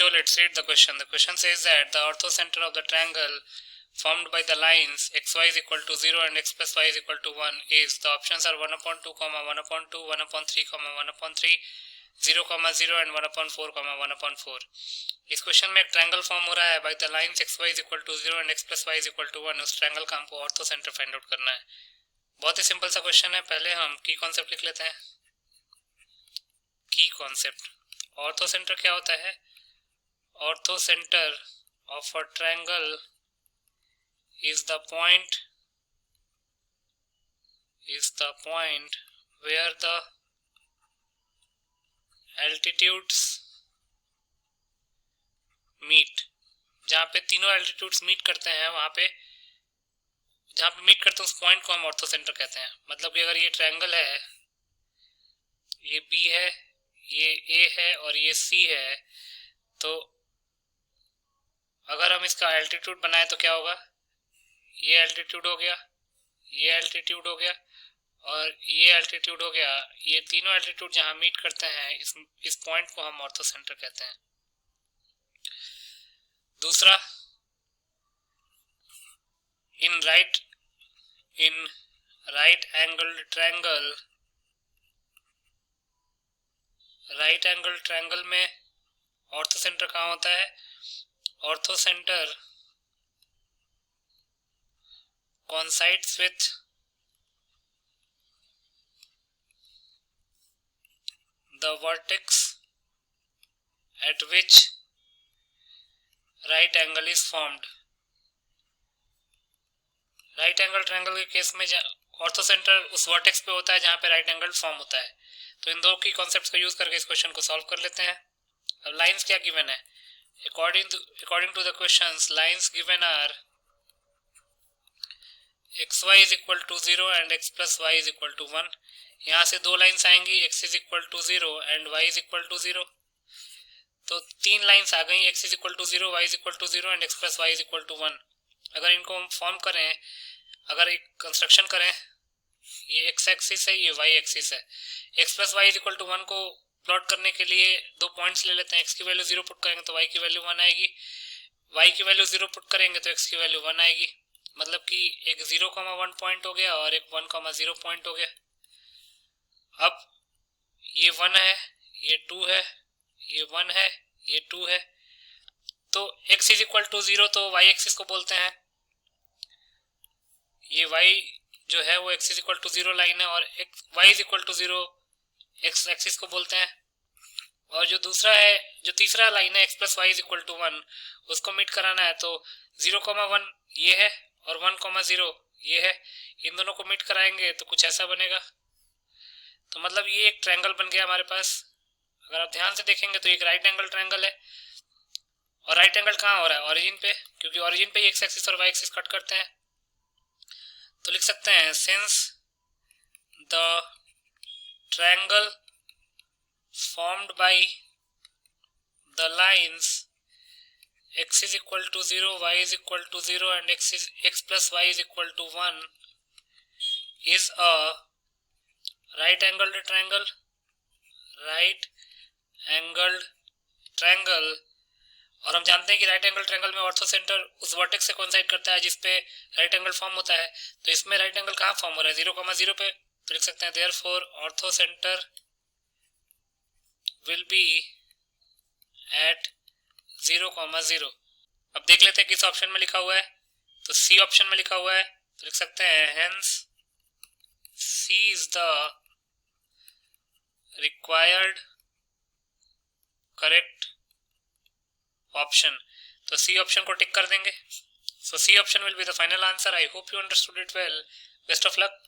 So let's read the question. The question says that the orthocenter of the triangle formed by the lines xy is equal to 0 and x plus y is equal to 1 is, the options are 1 upon 2, 1 upon 2, 1 upon 3, 1 upon 3, 0, 0 and 1 upon 4, 1 upon 4. इस question में एक triangle form हो रहा है by the lines xy is equal to 0 and x plus y is equal to 1. उस triangle का हमको ऑर्थोसेंटर find out करना है. बहुत ही सिंपल सा क्वेश्चन है. पहले हम की कॉन्सेप्ट लिख लेते हैं. की कॉन्सेप्ट. ऑर्थोसेंटर क्या होता है? Orthocentre of a triangle is the point where the altitudes meet. जहाँ पे तीनों altitudes meet करते हैं, वहाँ पे जहाँ पे मीट करते हैं उस पॉइंट को हम ऑर्थोसेंटर कहते हैं. मतलब कि अगर ये ट्रायंगल है, ये B है, ये A है और ये C है, तो अगर हम इसका एल्टीट्यूड बनाए तो क्या होगा? ये एल्टीट्यूड हो गया, ये एल्टीट्यूड हो गया और ये एल्टीट्यूड हो गया. ये तीनों एल्टीट्यूड जहां मीट करते हैं इस पॉइंट को हम ऑर्थोसेंटर कहते हैं. दूसरा, इन राइट एंगल्ड ट्रायंगल में ऑर्थोसेंटर कहाँ होता है? ऑर्थोसेंटर coincides with the vertex at which right angle is formed. Right angle triangle के केस में ऑर्थोसेंटर उस वर्टेक्स पे होता है जहां पे राइट एंगल फॉर्म होता है. तो इन दो की कॉन्सेप्ट्स को यूज करके इस क्वेश्चन को सॉल्व कर लेते हैं. अब लाइंस क्या गिवन है? According to the questions, lines given are xy is equal to 0 and x plus y is equal to 1. यहाँ से दो लाइन्स आएंगी, x is equal to 0 and y is equal to 0. तो तीन लाइन्स आ गई, x is equal to 0, y is equal to 0 and x plus y is equal to 1. अगर इनको हम फॉर्म करें, अगर एक कंस्ट्रक्शन करें, ये x एक्सिस है, ये y एक्सिस है. x plus y is equal to 1 को प्लॉट करने के लिए दो पॉइंट्स ले लेते हैं. x की वैल्यू 0 पुट करेंगे तो y की वैल्यू 1 आएगी, y की वैल्यू 0 पुट करेंगे तो x की वैल्यू 1 आएगी. मतलब कि एक 0,1 पॉइंट हो गया और एक 1,0 पॉइंट हो गया. अब ये 1 है, ये 2 है, ये 1 है, ये 2 है. तो x इज इक्वल टू 0 तो y एक्सिस को बोलते हैं. ये y जो है वो x is equal to 0 line है और y is equal to 0 x axis को बोलते हैं. और जो दूसरा है, जो तीसरा लाइन है x plus Y is equal to 1, उसको मीट कराना है. तो 0,1 ये है और 1,0 ये है. इन दोनों को मीट कराएंगे तो कुछ ऐसा बनेगा. तो मतलब ये एक ट्रायंगल बन गया हमारे पास. अगर आप ध्यान से देखेंगे तो एक राइट एंगल ट्रायंगल है. और राइट एंगल कहाँ हो रहा है? ऑरिजिन पे, क्योंकि ऑरिजिन पे ही एक्स एक्सिस और वाई एक्सिस कट करते हैं. तो लिख सकते हैं, since the triangle formed by the lines x is equal to 0, y is equal to 0 and x plus y is equal to 1 is a right angled triangle. और हम जानते हैं कि राइट एंगल ट्रायंगल में ऑर्थोसेंटर उस वर्टेक्स से coincide करता है जिसपे राइट एंगल फॉर्म होता है. तो इसमें राइट एंगल कहाँ फॉर्म हो रहा है? 0,0 पे. तो लिख सकते हैं, therefore ऑर्थोसेंटर will be at 0,0. अब देख लेते हैं किस ऑप्शन में लिखा हुआ है. तो सी ऑप्शन में लिखा हुआ है. तो लिख सकते हैं, hence C is the required correct option. तो सी ऑप्शन को टिक कर देंगे. So C option will be the final answer. I hope you understood it well. Best of luck.